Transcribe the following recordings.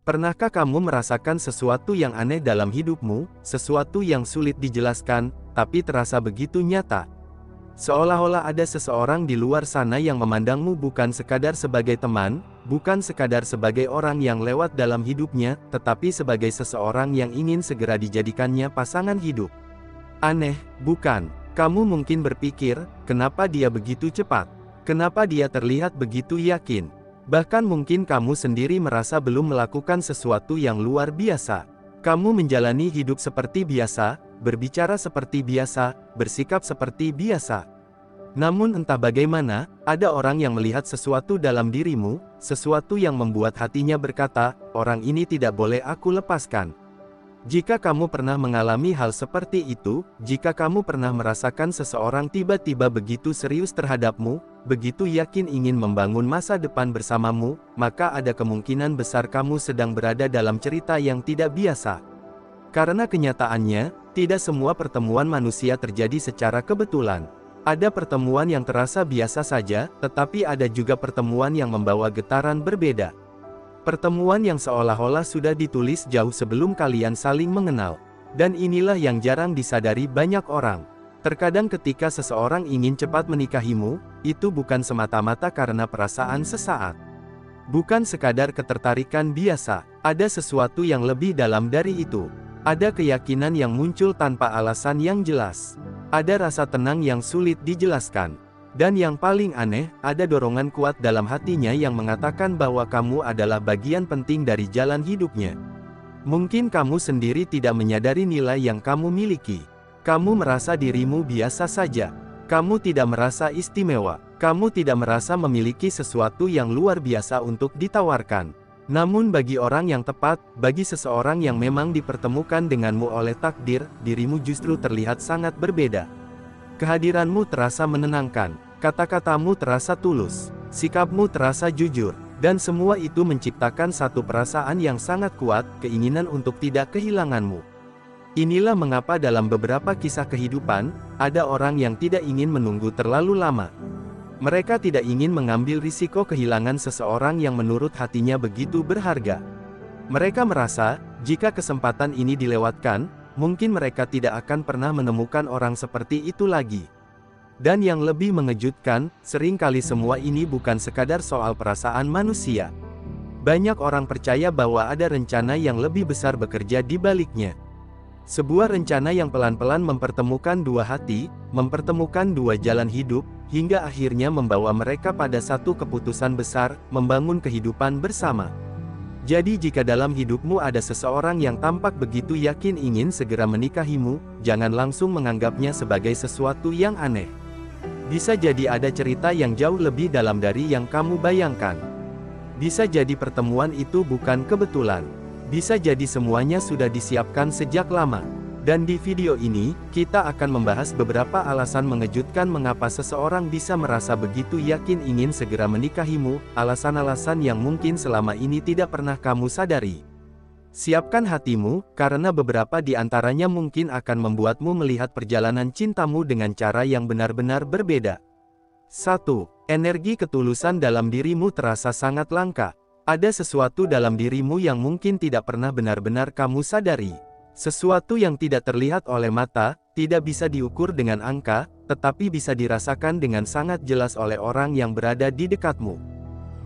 Pernahkah kamu merasakan sesuatu yang aneh dalam hidupmu, sesuatu yang sulit dijelaskan, tapi terasa begitu nyata? Seolah-olah ada seseorang di luar sana yang memandangmu bukan sekadar sebagai teman, bukan sekadar sebagai orang yang lewat dalam hidupnya, tetapi sebagai seseorang yang ingin segera dijadikannya pasangan hidup. Aneh, bukan? Kamu mungkin berpikir, kenapa dia begitu cepat? Kenapa dia terlihat begitu yakin? Bahkan mungkin kamu sendiri merasa belum melakukan sesuatu yang luar biasa. Kamu menjalani hidup seperti biasa, berbicara seperti biasa, bersikap seperti biasa. Namun entah bagaimana, ada orang yang melihat sesuatu dalam dirimu, sesuatu yang membuat hatinya berkata, orang ini tidak boleh aku lepaskan. Jika kamu pernah mengalami hal seperti itu, jika kamu pernah merasakan seseorang tiba-tiba begitu serius terhadapmu, begitu yakin ingin membangun masa depan bersamamu, maka ada kemungkinan besar kamu sedang berada dalam cerita yang tidak biasa. Karena kenyataannya, tidak semua pertemuan manusia terjadi secara kebetulan. Ada pertemuan yang terasa biasa saja, tetapi ada juga pertemuan yang membawa getaran berbeda. Pertemuan yang seolah-olah sudah ditulis jauh sebelum kalian saling mengenal. Dan inilah yang jarang disadari banyak orang. Terkadang ketika seseorang ingin cepat menikahimu, itu bukan semata-mata karena perasaan sesaat. Bukan sekadar ketertarikan biasa, ada sesuatu yang lebih dalam dari itu. Ada keyakinan yang muncul tanpa alasan yang jelas. Ada rasa tenang yang sulit dijelaskan. Dan yang paling aneh, ada dorongan kuat dalam hatinya yang mengatakan bahwa kamu adalah bagian penting dari jalan hidupnya. Mungkin kamu sendiri tidak menyadari nilai yang kamu miliki. Kamu merasa dirimu biasa saja. Kamu tidak merasa istimewa. Kamu tidak merasa memiliki sesuatu yang luar biasa untuk ditawarkan. Namun bagi orang yang tepat, bagi seseorang yang memang dipertemukan denganmu oleh takdir, dirimu justru terlihat sangat berbeda. Kehadiranmu terasa menenangkan. Kata-katamu terasa tulus, sikapmu terasa jujur, dan semua itu menciptakan satu perasaan yang sangat kuat, keinginan untuk tidak kehilanganmu. Inilah mengapa dalam beberapa kisah kehidupan, ada orang yang tidak ingin menunggu terlalu lama. Mereka tidak ingin mengambil risiko kehilangan seseorang yang menurut hatinya begitu berharga. Mereka merasa, jika kesempatan ini dilewatkan, mungkin mereka tidak akan pernah menemukan orang seperti itu lagi. Dan yang lebih mengejutkan, seringkali semua ini bukan sekadar soal perasaan manusia. Banyak orang percaya bahwa ada rencana yang lebih besar bekerja di baliknya. Sebuah rencana yang pelan-pelan mempertemukan dua hati, mempertemukan dua jalan hidup, hingga akhirnya membawa mereka pada satu keputusan besar, membangun kehidupan bersama. Jadi jika dalam hidupmu ada seseorang yang tampak begitu yakin ingin segera menikahimu, jangan langsung menganggapnya sebagai sesuatu yang aneh. Bisa jadi ada cerita yang jauh lebih dalam dari yang kamu bayangkan. Bisa jadi pertemuan itu bukan kebetulan. Bisa jadi semuanya sudah disiapkan sejak lama. Dan di video ini, kita akan membahas beberapa alasan mengejutkan mengapa seseorang bisa merasa begitu yakin ingin segera menikahimu, alasan-alasan yang mungkin selama ini tidak pernah kamu sadari. Siapkan hatimu, karena beberapa di antaranya mungkin akan membuatmu melihat perjalanan cintamu dengan cara yang benar-benar berbeda. 1. Energi ketulusan dalam dirimu terasa sangat langka. Ada sesuatu dalam dirimu yang mungkin tidak pernah benar-benar kamu sadari. Sesuatu yang tidak terlihat oleh mata, tidak bisa diukur dengan angka, tetapi bisa dirasakan dengan sangat jelas oleh orang yang berada di dekatmu.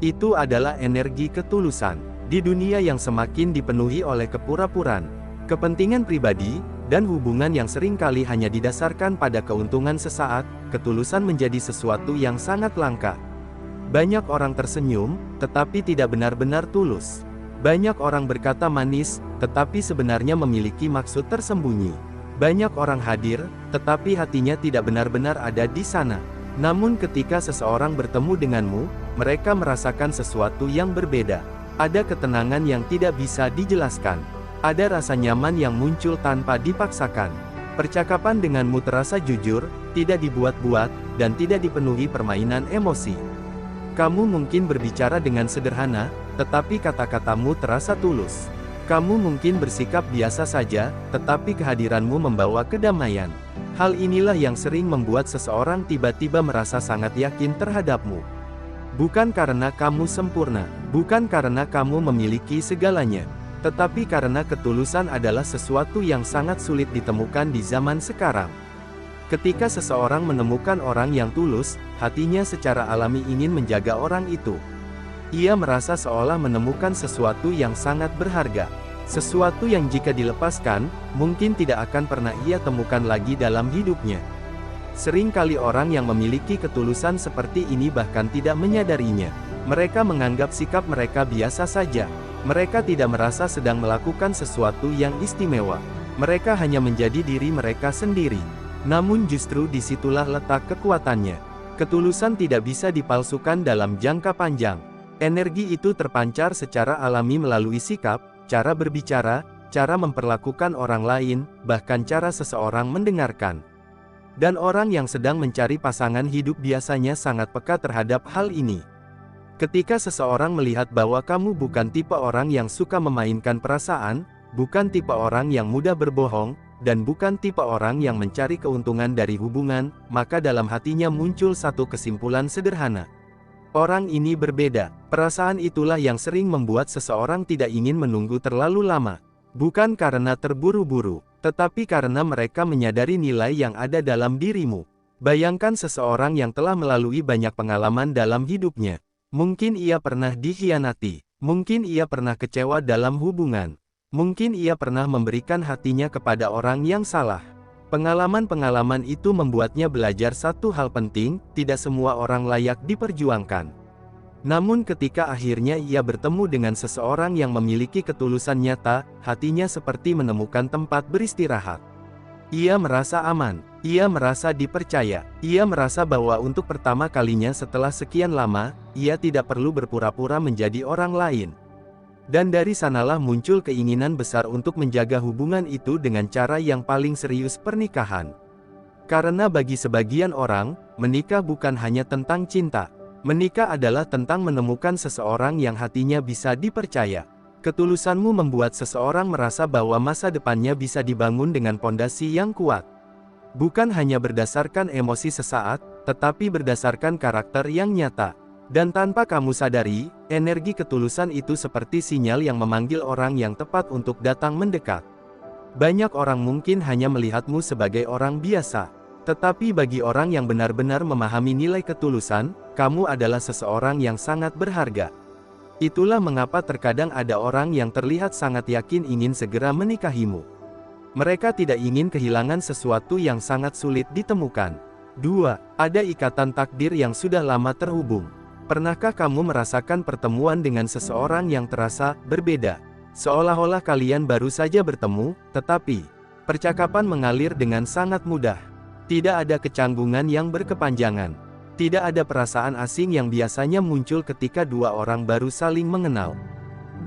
Itu adalah energi ketulusan. Di dunia yang semakin dipenuhi oleh kepura-puraan, kepentingan pribadi, dan hubungan yang seringkali hanya didasarkan pada keuntungan sesaat, ketulusan menjadi sesuatu yang sangat langka. Banyak orang tersenyum, tetapi tidak benar-benar tulus. Banyak orang berkata manis, tetapi sebenarnya memiliki maksud tersembunyi. Banyak orang hadir, tetapi hatinya tidak benar-benar ada di sana. Namun ketika seseorang bertemu denganmu, mereka merasakan sesuatu yang berbeda. Ada ketenangan yang tidak bisa dijelaskan. Ada rasa nyaman yang muncul tanpa dipaksakan. Percakapan denganmu terasa jujur, tidak dibuat-buat, dan tidak dipenuhi permainan emosi. Kamu mungkin berbicara dengan sederhana, tetapi kata-katamu terasa tulus. Kamu mungkin bersikap biasa saja, tetapi kehadiranmu membawa kedamaian. Hal inilah yang sering membuat seseorang tiba-tiba merasa sangat yakin terhadapmu. Bukan karena kamu sempurna, bukan karena kamu memiliki segalanya, tetapi karena ketulusan adalah sesuatu yang sangat sulit ditemukan di zaman sekarang. Ketika seseorang menemukan orang yang tulus, hatinya secara alami ingin menjaga orang itu. Ia merasa seolah menemukan sesuatu yang sangat berharga. Sesuatu yang jika dilepaskan, mungkin tidak akan pernah ia temukan lagi dalam hidupnya. Seringkali orang yang memiliki ketulusan seperti ini bahkan tidak menyadarinya. Mereka menganggap sikap mereka biasa saja. Mereka tidak merasa sedang melakukan sesuatu yang istimewa. Mereka hanya menjadi diri mereka sendiri. Namun justru disitulah letak kekuatannya. Ketulusan tidak bisa dipalsukan dalam jangka panjang. Energi itu terpancar secara alami melalui sikap, cara berbicara, cara memperlakukan orang lain, bahkan cara seseorang mendengarkan. Dan orang yang sedang mencari pasangan hidup biasanya sangat peka terhadap hal ini. Ketika seseorang melihat bahwa kamu bukan tipe orang yang suka memainkan perasaan, bukan tipe orang yang mudah berbohong, dan bukan tipe orang yang mencari keuntungan dari hubungan, maka dalam hatinya muncul satu kesimpulan sederhana. Orang ini berbeda. Perasaan itulah yang sering membuat seseorang tidak ingin menunggu terlalu lama. Bukan karena terburu-buru, tetapi karena mereka menyadari nilai yang ada dalam dirimu. Bayangkan seseorang yang telah melalui banyak pengalaman dalam hidupnya. Mungkin ia pernah dikhianati, mungkin ia pernah kecewa dalam hubungan, mungkin ia pernah memberikan hatinya kepada orang yang salah. Pengalaman-pengalaman itu membuatnya belajar satu hal penting, tidak semua orang layak diperjuangkan. Namun ketika akhirnya ia bertemu dengan seseorang yang memiliki ketulusan nyata, hatinya seperti menemukan tempat beristirahat. Ia merasa aman, ia merasa dipercaya, ia merasa bahwa untuk pertama kalinya setelah sekian lama, ia tidak perlu berpura-pura menjadi orang lain. Dan dari sanalah muncul keinginan besar untuk menjaga hubungan itu dengan cara yang paling serius, pernikahan. Karena bagi sebagian orang, menikah bukan hanya tentang cinta. Menikah adalah tentang menemukan seseorang yang hatinya bisa dipercaya. Ketulusanmu membuat seseorang merasa bahwa masa depannya bisa dibangun dengan pondasi yang kuat. Bukan hanya berdasarkan emosi sesaat, tetapi berdasarkan karakter yang nyata. Dan tanpa kamu sadari, energi ketulusan itu seperti sinyal yang memanggil orang yang tepat untuk datang mendekat. Banyak orang mungkin hanya melihatmu sebagai orang biasa. Tetapi bagi orang yang benar-benar memahami nilai ketulusan, kamu adalah seseorang yang sangat berharga. Itulah mengapa terkadang ada orang yang terlihat sangat yakin ingin segera menikahimu. Mereka tidak ingin kehilangan sesuatu yang sangat sulit ditemukan. 2. Ada ikatan takdir yang sudah lama terhubung. Pernahkah kamu merasakan pertemuan dengan seseorang yang terasa berbeda? Seolah-olah kalian baru saja bertemu, tetapi percakapan mengalir dengan sangat mudah. Tidak ada kecanggungan yang berkepanjangan. Tidak ada perasaan asing yang biasanya muncul ketika dua orang baru saling mengenal.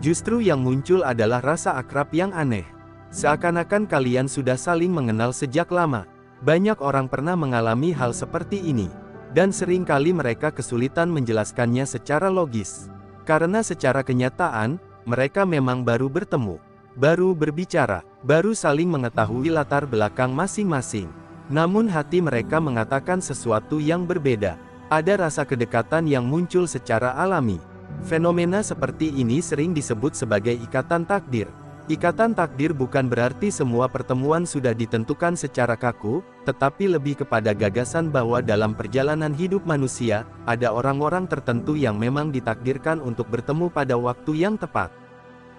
Justru yang muncul adalah rasa akrab yang aneh. Seakan-akan kalian sudah saling mengenal sejak lama. Banyak orang pernah mengalami hal seperti ini. Dan seringkali mereka kesulitan menjelaskannya secara logis. Karena secara kenyataan, mereka memang baru bertemu. Baru berbicara. Baru saling mengetahui latar belakang masing-masing. Namun hati mereka mengatakan sesuatu yang berbeda. Ada rasa kedekatan yang muncul secara alami. Fenomena seperti ini sering disebut sebagai ikatan takdir. Ikatan takdir bukan berarti semua pertemuan sudah ditentukan secara kaku, tetapi lebih kepada gagasan bahwa dalam perjalanan hidup manusia, ada orang-orang tertentu yang memang ditakdirkan untuk bertemu pada waktu yang tepat.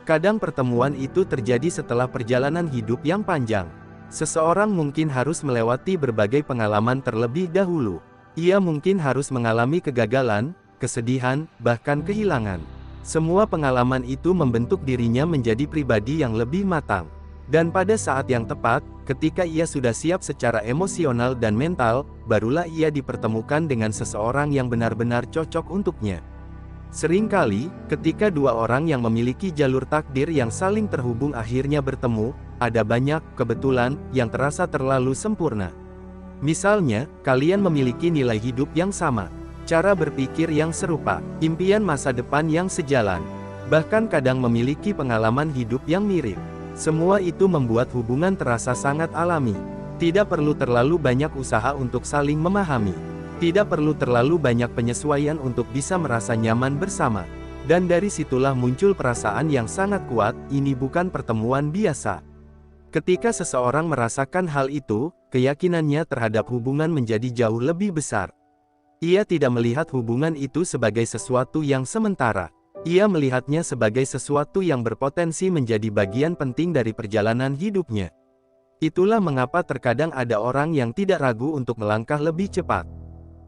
Kadang pertemuan itu terjadi setelah perjalanan hidup yang panjang. Seseorang mungkin harus melewati berbagai pengalaman terlebih dahulu. Ia mungkin harus mengalami kegagalan, kesedihan, bahkan kehilangan. Semua pengalaman itu membentuk dirinya menjadi pribadi yang lebih matang. Dan pada saat yang tepat, ketika ia sudah siap secara emosional dan mental, barulah ia dipertemukan dengan seseorang yang benar-benar cocok untuknya. Seringkali, ketika dua orang yang memiliki jalur takdir yang saling terhubung akhirnya bertemu, ada banyak kebetulan yang terasa terlalu sempurna. Misalnya, kalian memiliki nilai hidup yang sama, cara berpikir yang serupa, impian masa depan yang sejalan, bahkan kadang memiliki pengalaman hidup yang mirip. Semua itu membuat hubungan terasa sangat alami. Tidak perlu terlalu banyak usaha untuk saling memahami. Tidak perlu terlalu banyak penyesuaian untuk bisa merasa nyaman bersama. Dan dari situlah muncul perasaan yang sangat kuat, ini bukan pertemuan biasa. Ketika seseorang merasakan hal itu, keyakinannya terhadap hubungan menjadi jauh lebih besar. Ia tidak melihat hubungan itu sebagai sesuatu yang sementara. Ia melihatnya sebagai sesuatu yang berpotensi menjadi bagian penting dari perjalanan hidupnya. Itulah mengapa terkadang ada orang yang tidak ragu untuk melangkah lebih cepat.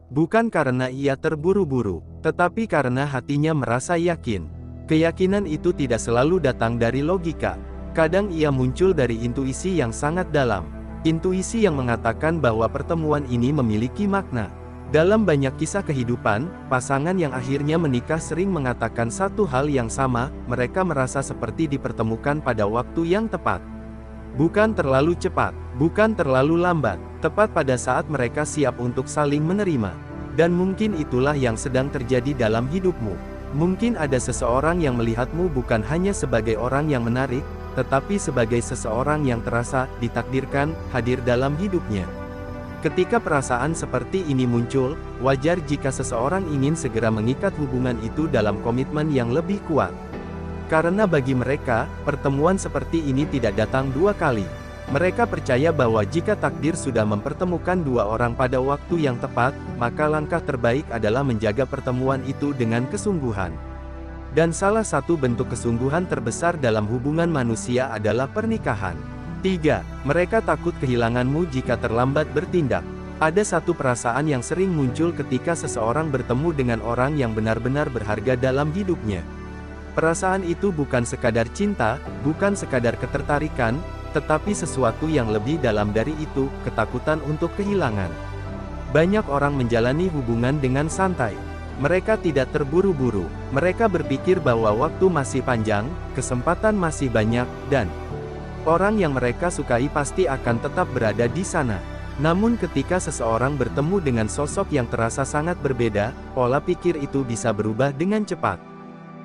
Bukan karena ia terburu-buru, tetapi karena hatinya merasa yakin. Keyakinan itu tidak selalu datang dari logika. Kadang ia muncul dari intuisi yang sangat dalam. Intuisi yang mengatakan bahwa pertemuan ini memiliki makna. Dalam banyak kisah kehidupan, pasangan yang akhirnya menikah sering mengatakan satu hal yang sama, mereka merasa seperti dipertemukan pada waktu yang tepat. Bukan terlalu cepat, bukan terlalu lambat, tepat pada saat mereka siap untuk saling menerima. Dan mungkin itulah yang sedang terjadi dalam hidupmu. Mungkin ada seseorang yang melihatmu bukan hanya sebagai orang yang menarik, tetapi sebagai seseorang yang terasa, ditakdirkan, hadir dalam hidupnya. Ketika perasaan seperti ini muncul, wajar jika seseorang ingin segera mengikat hubungan itu dalam komitmen yang lebih kuat. Karena bagi mereka, pertemuan seperti ini tidak datang dua kali. Mereka percaya bahwa jika takdir sudah mempertemukan dua orang pada waktu yang tepat, maka langkah terbaik adalah menjaga pertemuan itu dengan kesungguhan. Dan salah satu bentuk kesungguhan terbesar dalam hubungan manusia adalah pernikahan. 3. Mereka takut kehilanganmu jika terlambat bertindak. Ada satu perasaan yang sering muncul ketika seseorang bertemu dengan orang yang benar-benar berharga dalam hidupnya. Perasaan itu bukan sekadar cinta, bukan sekadar ketertarikan, tetapi sesuatu yang lebih dalam dari itu, ketakutan untuk kehilangan. Banyak orang menjalani hubungan dengan santai. Mereka tidak terburu-buru, mereka berpikir bahwa waktu masih panjang, kesempatan masih banyak, dan orang yang mereka sukai pasti akan tetap berada di sana. Namun ketika seseorang bertemu dengan sosok yang terasa sangat berbeda, pola pikir itu bisa berubah dengan cepat.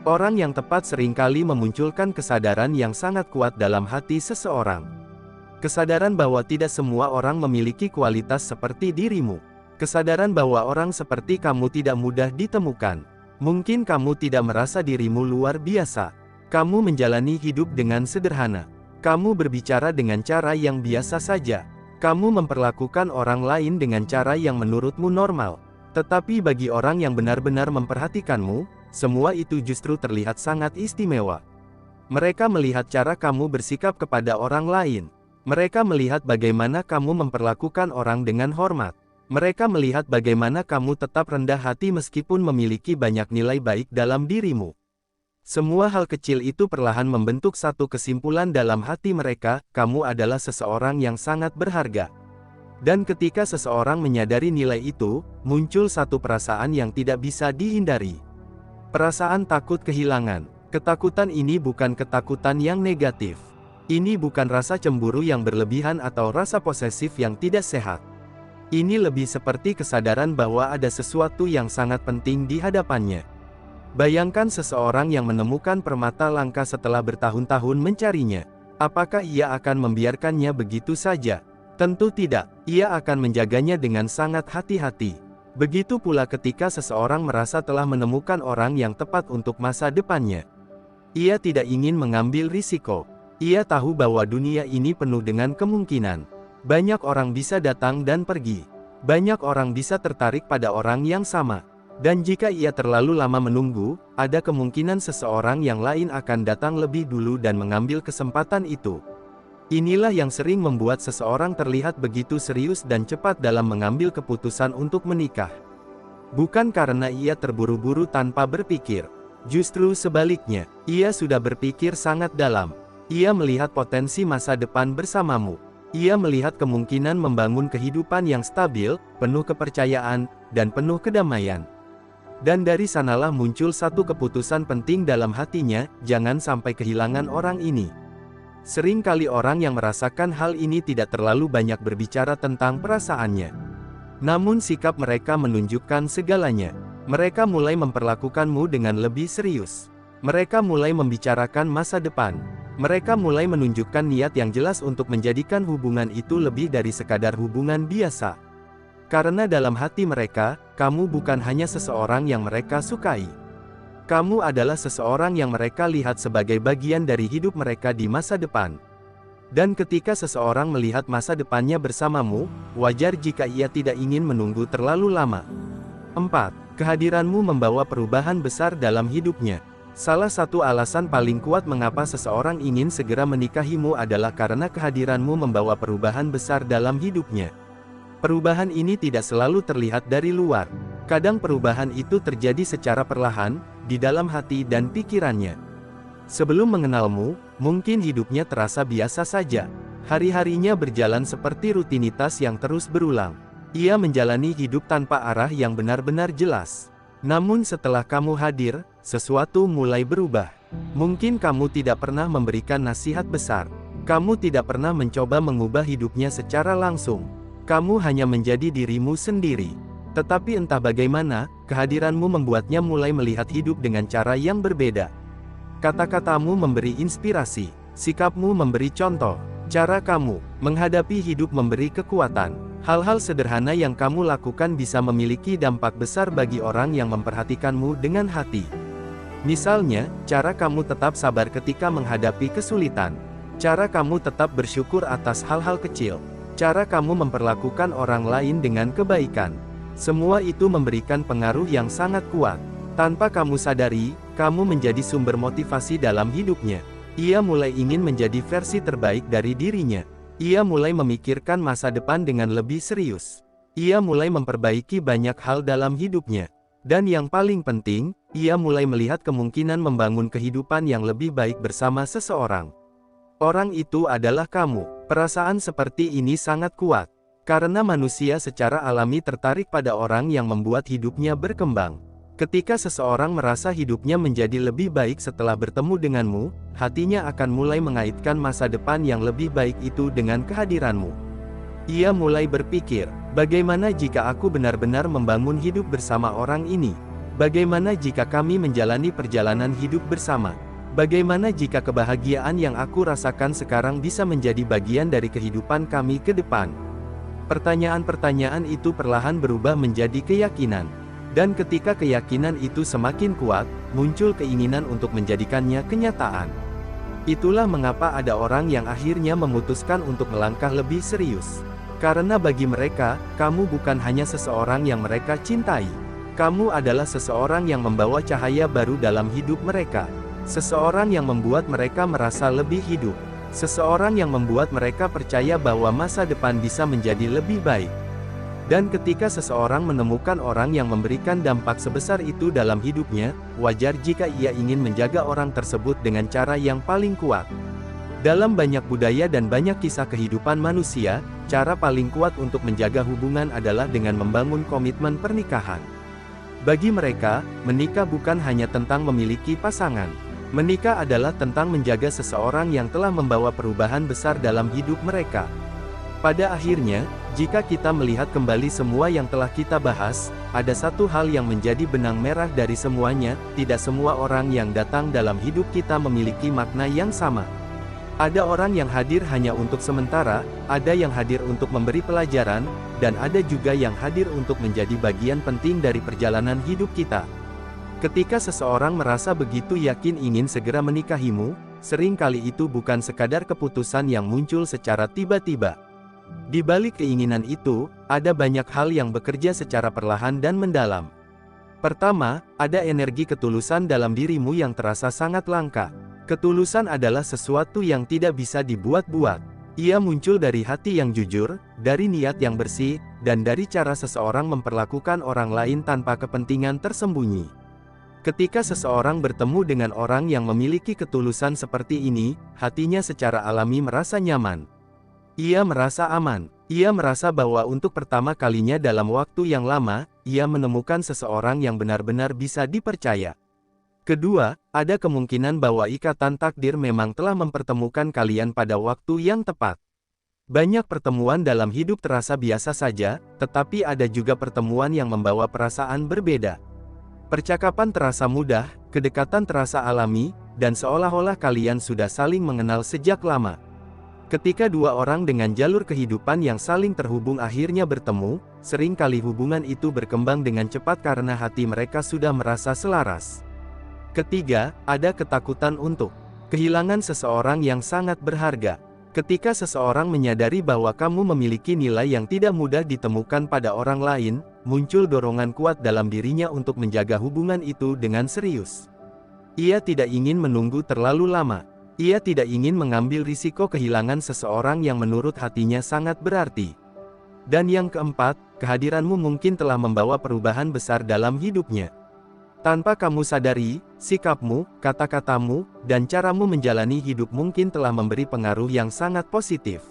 Orang yang tepat seringkali memunculkan kesadaran yang sangat kuat dalam hati seseorang. Kesadaran bahwa tidak semua orang memiliki kualitas seperti dirimu. Kesadaran bahwa orang seperti kamu tidak mudah ditemukan. Mungkin kamu tidak merasa dirimu luar biasa. Kamu menjalani hidup dengan sederhana. Kamu berbicara dengan cara yang biasa saja. Kamu memperlakukan orang lain dengan cara yang menurutmu normal. Tetapi bagi orang yang benar-benar memperhatikanmu, semua itu justru terlihat sangat istimewa. Mereka melihat cara kamu bersikap kepada orang lain. Mereka melihat bagaimana kamu memperlakukan orang dengan hormat. Mereka melihat bagaimana kamu tetap rendah hati meskipun memiliki banyak nilai baik dalam dirimu. Semua hal kecil itu perlahan membentuk satu kesimpulan dalam hati mereka, kamu adalah seseorang yang sangat berharga. Dan ketika seseorang menyadari nilai itu, muncul satu perasaan yang tidak bisa dihindari. Perasaan takut kehilangan. Ketakutan ini bukan ketakutan yang negatif. Ini bukan rasa cemburu yang berlebihan atau rasa posesif yang tidak sehat. Ini lebih seperti kesadaran bahwa ada sesuatu yang sangat penting di hadapannya. Bayangkan seseorang yang menemukan permata langka setelah bertahun-tahun mencarinya. Apakah ia akan membiarkannya begitu saja? Tentu tidak. Ia akan menjaganya dengan sangat hati-hati. Begitu pula ketika seseorang merasa telah menemukan orang yang tepat untuk masa depannya. Ia tidak ingin mengambil risiko. Ia tahu bahwa dunia ini penuh dengan kemungkinan. Banyak orang bisa datang dan pergi. Banyak orang bisa tertarik pada orang yang sama. Dan jika ia terlalu lama menunggu, ada kemungkinan seseorang yang lain akan datang lebih dulu dan mengambil kesempatan itu. Inilah yang sering membuat seseorang terlihat begitu serius dan cepat dalam mengambil keputusan untuk menikah. Bukan karena ia terburu-buru tanpa berpikir. Justru sebaliknya, ia sudah berpikir sangat dalam. Ia melihat potensi masa depan bersamamu. Ia melihat kemungkinan membangun kehidupan yang stabil, penuh kepercayaan, dan penuh kedamaian. Dan dari sanalah muncul satu keputusan penting dalam hatinya, jangan sampai kehilangan orang ini. Sering kali orang yang merasakan hal ini tidak terlalu banyak berbicara tentang perasaannya. Namun sikap mereka menunjukkan segalanya. Mereka mulai memperlakukanmu dengan lebih serius. Mereka mulai membicarakan masa depan. Mereka mulai menunjukkan niat yang jelas untuk menjadikan hubungan itu lebih dari sekadar hubungan biasa. Karena dalam hati mereka, kamu bukan hanya seseorang yang mereka sukai. Kamu adalah seseorang yang mereka lihat sebagai bagian dari hidup mereka di masa depan. Dan ketika seseorang melihat masa depannya bersamamu, wajar jika ia tidak ingin menunggu terlalu lama. 4. Kehadiranmu membawa perubahan besar dalam hidupnya. Salah satu alasan paling kuat mengapa seseorang ingin segera menikahimu adalah karena kehadiranmu membawa perubahan besar dalam hidupnya. Perubahan ini tidak selalu terlihat dari luar. Kadang perubahan itu terjadi secara perlahan, di dalam hati dan pikirannya. Sebelum mengenalmu, mungkin hidupnya terasa biasa saja. Hari-harinya berjalan seperti rutinitas yang terus berulang. Ia menjalani hidup tanpa arah yang benar-benar jelas. Namun setelah kamu hadir, sesuatu mulai berubah. Mungkin kamu tidak pernah memberikan nasihat besar. Kamu tidak pernah mencoba mengubah hidupnya secara langsung. Kamu hanya menjadi dirimu sendiri. Tetapi entah bagaimana, kehadiranmu membuatnya mulai melihat hidup dengan cara yang berbeda. Kata-katamu memberi inspirasi, sikapmu memberi contoh, cara kamu menghadapi hidup memberi kekuatan. Hal-hal sederhana yang kamu lakukan bisa memiliki dampak besar bagi orang yang memperhatikanmu dengan hati. Misalnya, cara kamu tetap sabar ketika menghadapi kesulitan. Cara kamu tetap bersyukur atas hal-hal kecil. Cara kamu memperlakukan orang lain dengan kebaikan. Semua itu memberikan pengaruh yang sangat kuat. Tanpa kamu sadari, kamu menjadi sumber motivasi dalam hidupnya. Ia mulai ingin menjadi versi terbaik dari dirinya. Ia mulai memikirkan masa depan dengan lebih serius. Ia mulai memperbaiki banyak hal dalam hidupnya. Dan yang paling penting, ia mulai melihat kemungkinan membangun kehidupan yang lebih baik bersama seseorang. Orang itu adalah kamu. Perasaan seperti ini sangat kuat. Karena manusia secara alami tertarik pada orang yang membuat hidupnya berkembang. Ketika seseorang merasa hidupnya menjadi lebih baik setelah bertemu denganmu, hatinya akan mulai mengaitkan masa depan yang lebih baik itu dengan kehadiranmu. Ia mulai berpikir, bagaimana jika aku benar-benar membangun hidup bersama orang ini? Bagaimana jika kami menjalani perjalanan hidup bersama? Bagaimana jika kebahagiaan yang aku rasakan sekarang bisa menjadi bagian dari kehidupan kami ke depan? Pertanyaan-pertanyaan itu perlahan berubah menjadi keyakinan. Dan ketika keyakinan itu semakin kuat, muncul keinginan untuk menjadikannya kenyataan. Itulah mengapa ada orang yang akhirnya memutuskan untuk melangkah lebih serius. Karena bagi mereka, kamu bukan hanya seseorang yang mereka cintai. Kamu adalah seseorang yang membawa cahaya baru dalam hidup mereka. Seseorang yang membuat mereka merasa lebih hidup. Seseorang yang membuat mereka percaya bahwa masa depan bisa menjadi lebih baik. Dan ketika seseorang menemukan orang yang memberikan dampak sebesar itu dalam hidupnya, wajar jika ia ingin menjaga orang tersebut dengan cara yang paling kuat. Dalam banyak budaya dan banyak kisah kehidupan manusia, cara paling kuat untuk menjaga hubungan adalah dengan membangun komitmen pernikahan. Bagi mereka, menikah bukan hanya tentang memiliki pasangan. Menikah adalah tentang menjaga seseorang yang telah membawa perubahan besar dalam hidup mereka. Pada akhirnya, jika kita melihat kembali semua yang telah kita bahas, ada satu hal yang menjadi benang merah dari semuanya, tidak semua orang yang datang dalam hidup kita memiliki makna yang sama. Ada orang yang hadir hanya untuk sementara, ada yang hadir untuk memberi pelajaran, dan ada juga yang hadir untuk menjadi bagian penting dari perjalanan hidup kita. Ketika seseorang merasa begitu yakin ingin segera menikahimu, seringkali itu bukan sekadar keputusan yang muncul secara tiba-tiba. Di balik keinginan itu, ada banyak hal yang bekerja secara perlahan dan mendalam. Pertama, ada energi ketulusan dalam dirimu yang terasa sangat langka. Ketulusan adalah sesuatu yang tidak bisa dibuat-buat. Ia muncul dari hati yang jujur, dari niat yang bersih, dan dari cara seseorang memperlakukan orang lain tanpa kepentingan tersembunyi. Ketika seseorang bertemu dengan orang yang memiliki ketulusan seperti ini, hatinya secara alami merasa nyaman. Ia merasa aman. Ia merasa bahwa untuk pertama kalinya dalam waktu yang lama, ia menemukan seseorang yang benar-benar bisa dipercaya. Kedua, ada kemungkinan bahwa ikatan takdir memang telah mempertemukan kalian pada waktu yang tepat. Banyak pertemuan dalam hidup terasa biasa saja, tetapi ada juga pertemuan yang membawa perasaan berbeda. Percakapan terasa mudah, kedekatan terasa alami, dan seolah-olah kalian sudah saling mengenal sejak lama. Ketika dua orang dengan jalur kehidupan yang saling terhubung akhirnya bertemu, seringkali hubungan itu berkembang dengan cepat karena hati mereka sudah merasa selaras. Ketiga, ada ketakutan untuk kehilangan seseorang yang sangat berharga. Ketika seseorang menyadari bahwa kamu memiliki nilai yang tidak mudah ditemukan pada orang lain, muncul dorongan kuat dalam dirinya untuk menjaga hubungan itu dengan serius. Ia tidak ingin menunggu terlalu lama. Ia tidak ingin mengambil risiko kehilangan seseorang yang menurut hatinya sangat berarti. Dan yang keempat, kehadiranmu mungkin telah membawa perubahan besar dalam hidupnya. Tanpa kamu sadari, sikapmu, kata-katamu, dan caramu menjalani hidup mungkin telah memberi pengaruh yang sangat positif.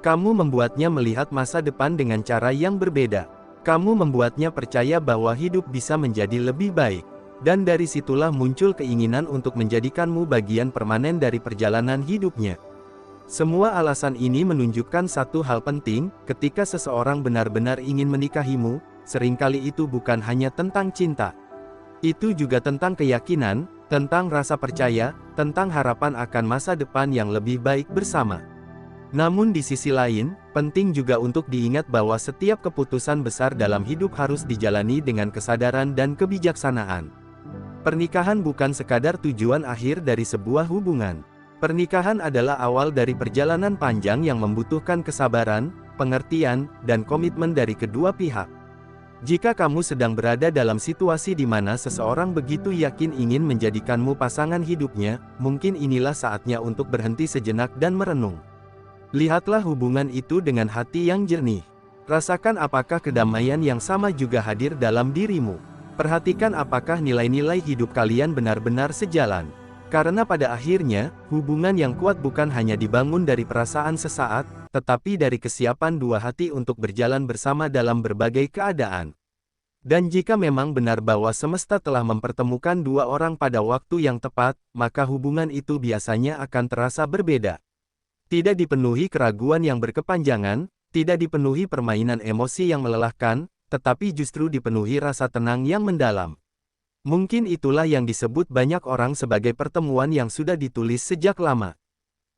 Kamu membuatnya melihat masa depan dengan cara yang berbeda. Kamu membuatnya percaya bahwa hidup bisa menjadi lebih baik. Dan dari situlah muncul keinginan untuk menjadikanmu bagian permanen dari perjalanan hidupnya. Semua alasan ini menunjukkan satu hal penting, ketika seseorang benar-benar ingin menikahimu, seringkali itu bukan hanya tentang cinta. Itu juga tentang keyakinan, tentang rasa percaya, tentang harapan akan masa depan yang lebih baik bersama. Namun di sisi lain, penting juga untuk diingat bahwa setiap keputusan besar dalam hidup harus dijalani dengan kesadaran dan kebijaksanaan. Pernikahan bukan sekadar tujuan akhir dari sebuah hubungan. Pernikahan adalah awal dari perjalanan panjang yang membutuhkan kesabaran, pengertian, dan komitmen dari kedua pihak. Jika kamu sedang berada dalam situasi di mana seseorang begitu yakin ingin menjadikanmu pasangan hidupnya, mungkin inilah saatnya untuk berhenti sejenak dan merenung. Lihatlah hubungan itu dengan hati yang jernih. Rasakan apakah kedamaian yang sama juga hadir dalam dirimu. Perhatikan apakah nilai-nilai hidup kalian benar-benar sejalan. Karena pada akhirnya, hubungan yang kuat bukan hanya dibangun dari perasaan sesaat, tetapi dari kesiapan dua hati untuk berjalan bersama dalam berbagai keadaan. Dan jika memang benar bahwa semesta telah mempertemukan dua orang pada waktu yang tepat, maka hubungan itu biasanya akan terasa berbeda. Tidak dipenuhi keraguan yang berkepanjangan, tidak dipenuhi permainan emosi yang melelahkan, tetapi justru dipenuhi rasa tenang yang mendalam. Mungkin itulah yang disebut banyak orang sebagai pertemuan yang sudah ditulis sejak lama.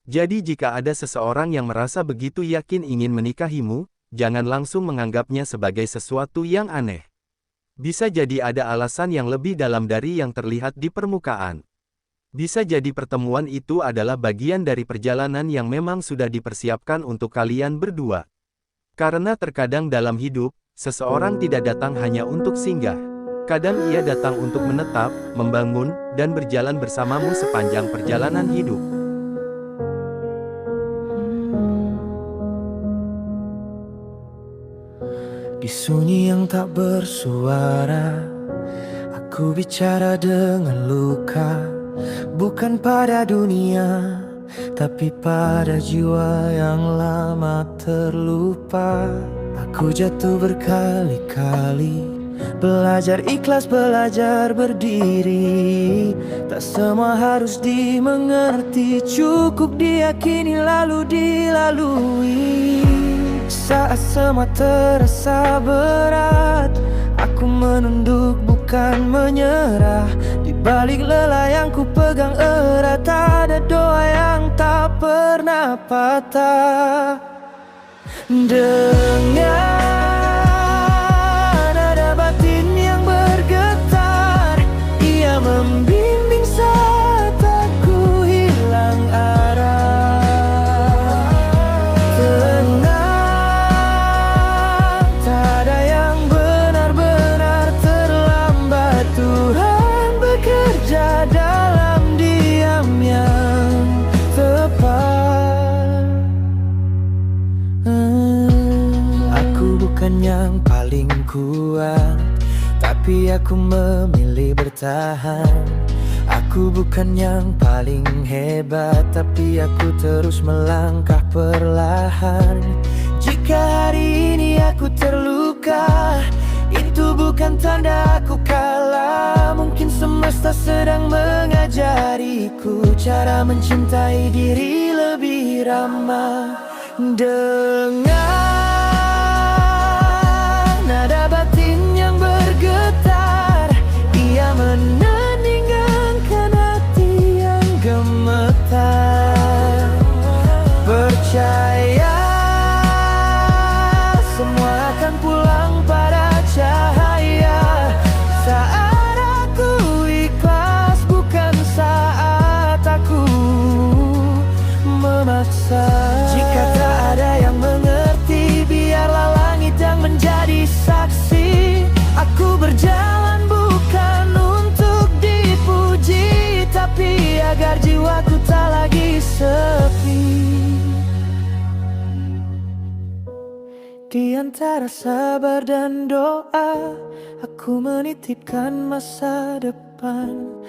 Jadi jika ada seseorang yang merasa begitu yakin ingin menikahimu, jangan langsung menganggapnya sebagai sesuatu yang aneh. Bisa jadi ada alasan yang lebih dalam dari yang terlihat di permukaan. Bisa jadi pertemuan itu adalah bagian dari perjalanan yang memang sudah dipersiapkan untuk kalian berdua. Karena terkadang dalam hidup, seseorang tidak datang hanya untuk singgah. Kadang ia datang untuk menetap, membangun, dan berjalan bersamamu sepanjang perjalanan hidup. Di sunyi yang tak bersuara, aku bicara dengan luka. Bukan pada dunia, tapi pada jiwa yang lama terlupa. Aku jatuh berkali-kali, belajar ikhlas, belajar berdiri. Tak semua harus dimengerti, cukup diyakini lalu dilalui. Saat semua terasa berat, aku menunduk bukan menyerah. Di balik lelah yang ku pegang erat, ada doa yang tak pernah patah. Dengan nada batin yang bergetar, ia membimbing saat aku hilang arah. Tenang, tak ada yang benar-benar terlambat. Tuhan bekerja dalam diam yang tepat. Bukan yang paling kuat, tapi aku memilih bertahan. Aku bukan yang paling hebat, tapi aku terus melangkah perlahan. Jika hari ini aku terluka, itu bukan tanda aku kalah. Mungkin semesta sedang mengajariku cara mencintai diri lebih ramah. Dengan nada batin yang bergetar, ia menandingkan hati yang gemetar. memaksa. Jika tak ada yang mengerti, biarlah langit yang menjadi saksi. Aku berjalan bukan untuk dipuji, tapi agar jiwaku tak lagi sepi. Di antara sabar dan doa, aku menitipkan masa depan.